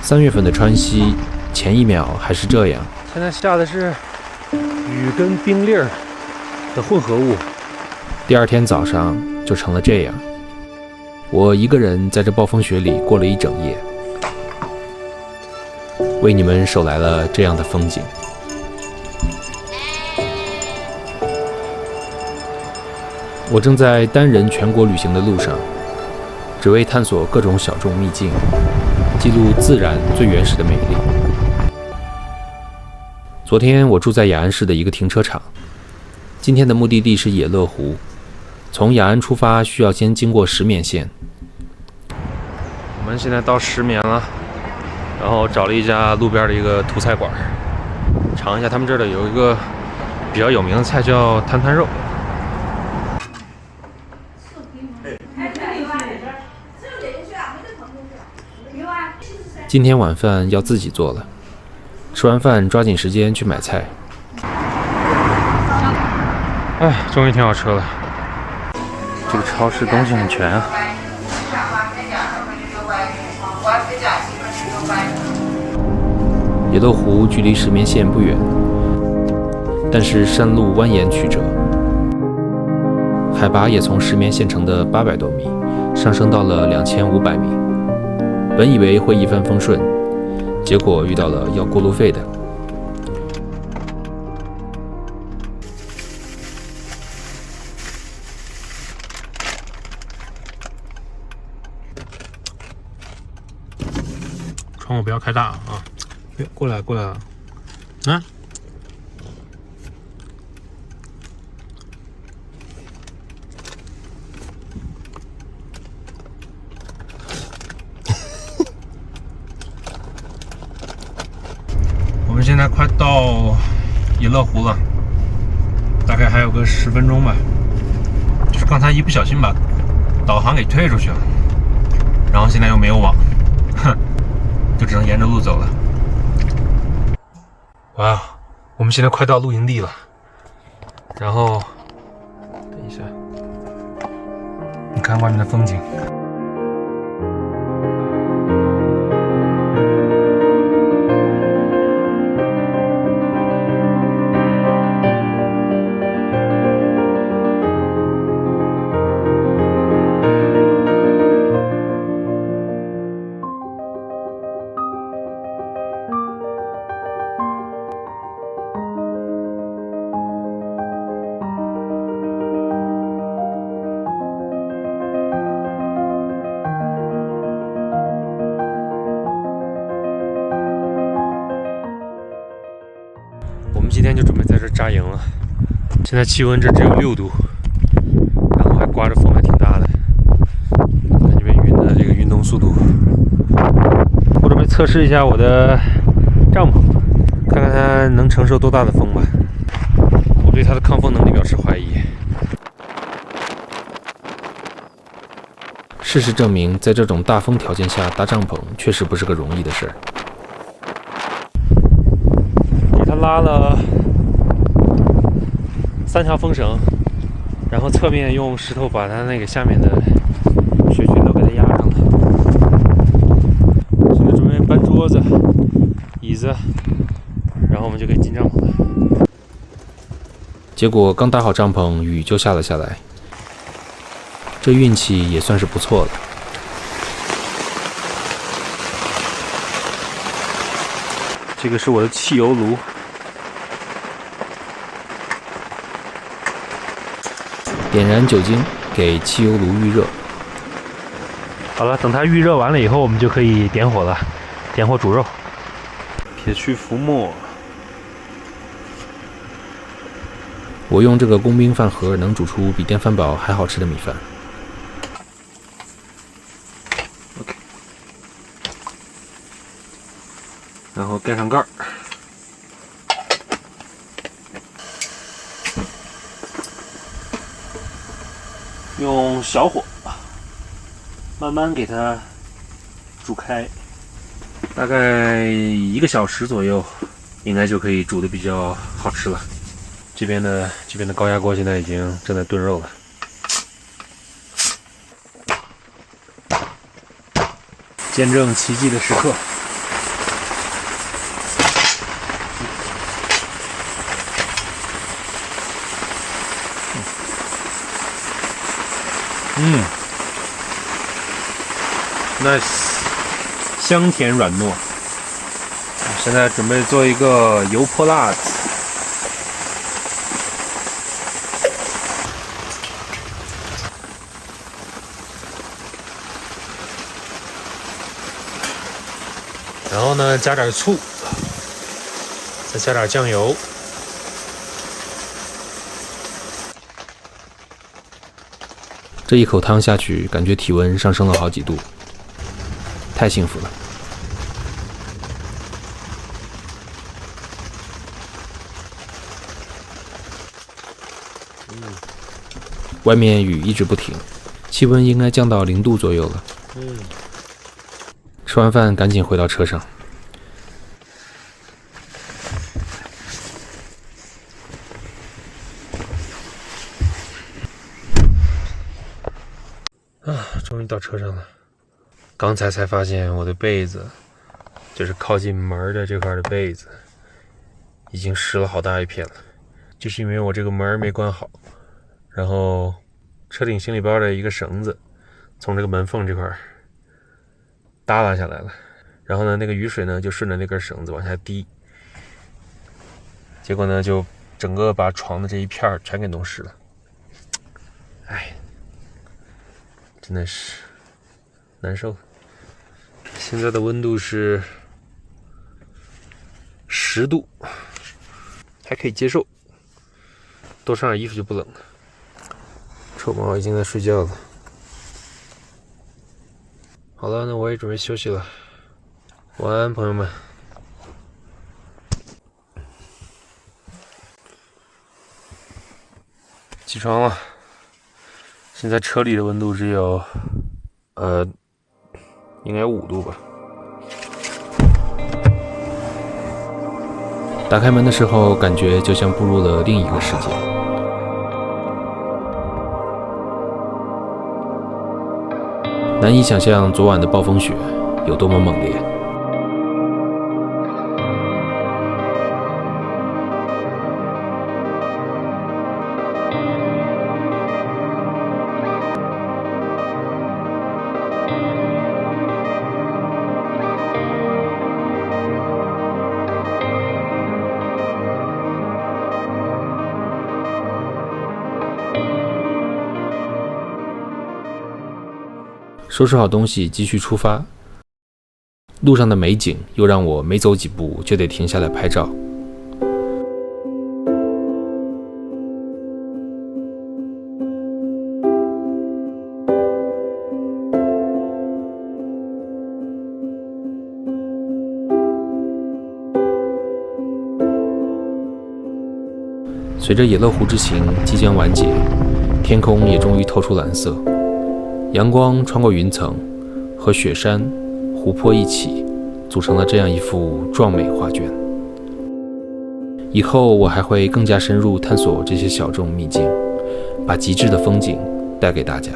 3月份的川西，前一秒还是这样，现在下的是雨跟冰粒儿的混合物。第二天早上就成了这样。我一个人在这暴风雪里过了一整夜，为你们守来了这样的风景。我正在单人全国旅行的路上，只为探索各种小众秘境，记录自然最原始的美丽。昨天我住在雅安市的一个停车场，今天的目的地是野乐湖。从雅安出发需要先经过石棉县。我们现在到石棉了，然后找了一家路边的一个土菜馆，尝一下他们这儿的有一个比较有名的菜叫摊摊肉。今天晚饭要自己做了，吃完饭抓紧时间去买菜。哎，终于停好车了。这个超市东西很全啊。野乐湖距离石棉县不远，但是山路蜿蜒曲折，海拔也从石棉县城的800多米上升到了2500米。本以为会一帆风顺，结果遇到了要过路费的。窗户不要开大啊！过来过来啊！我们现在快到野乐湖了，大概还有个10分钟吧。就是刚才一不小心把导航给退出去了，然后现在又没有网，就只能沿着路走了。哇，我们现在快到露营地了，然后等一下，你看外面的风景。我们今天就准备在这扎营了。现在气温这只有6度，然后还刮着风，还挺大的。看这边云的这个运动速度。我准备测试一下我的帐篷，看看它能承受多大的风吧。我对它的抗风能力表示怀疑。事实证明，在这种大风条件下搭帐篷确实不是个容易的事儿。给它拉了3条风绳，然后侧面用石头把它那个下面的雪群都给它压上了。现在准备搬桌子、椅子，然后我们就可以进帐篷了。结果刚搭好帐篷，雨就下了下来。这运气也算是不错了。这个是我的汽油炉，点燃酒精，给汽油炉预热。好了，等它预热完了以后，我们就可以点火了，点火煮肉。撇去浮沫。我用这个工兵饭盒能煮出比电饭煲还好吃的米饭。OK， 然后盖上盖儿。用小火慢慢给它煮开，大概1个小时左右，应该就可以煮的比较好吃了。这边的高压锅现在已经正在炖肉了。见证奇迹的时刻。，nice， 香甜软糯。现在准备做一个油泼辣子。然后呢，加点醋，再加点酱油。这一口汤下去，感觉体温上升了好几度，太幸福了。外面雨一直不停，气温应该降到0度左右了。吃完饭赶紧回到车上。终于到车上了。刚才发现我的被子，就是靠近门的这块的被子，已经湿了好大一片了。就是因为我这个门没关好，然后车顶行李包的一个绳子从这个门缝这块耷拉下来了，然后呢，那个雨水呢就顺着那根绳子往下滴，结果呢就整个把床的这一片全给弄湿了。哎，真的是难受。现在的温度是10度，还可以接受，多穿点衣服就不冷了。臭猫已经在睡觉了。好了，那我也准备休息了，晚安，朋友们。起床了，现在车里的温度只有，应该有5度吧。打开门的时候，感觉就像步入了另一个世界。难以想象昨晚的暴风雪有多么猛烈。收拾好东西，继续出发。路上的美景又让我每走几步就得停下来拍照。随着野乐湖之行即将完结，天空也终于透出蓝色。阳光穿过云层，和雪山、湖泊一起，组成了这样一幅壮美画卷。以后我还会更加深入探索这些小众秘境，把极致的风景带给大家。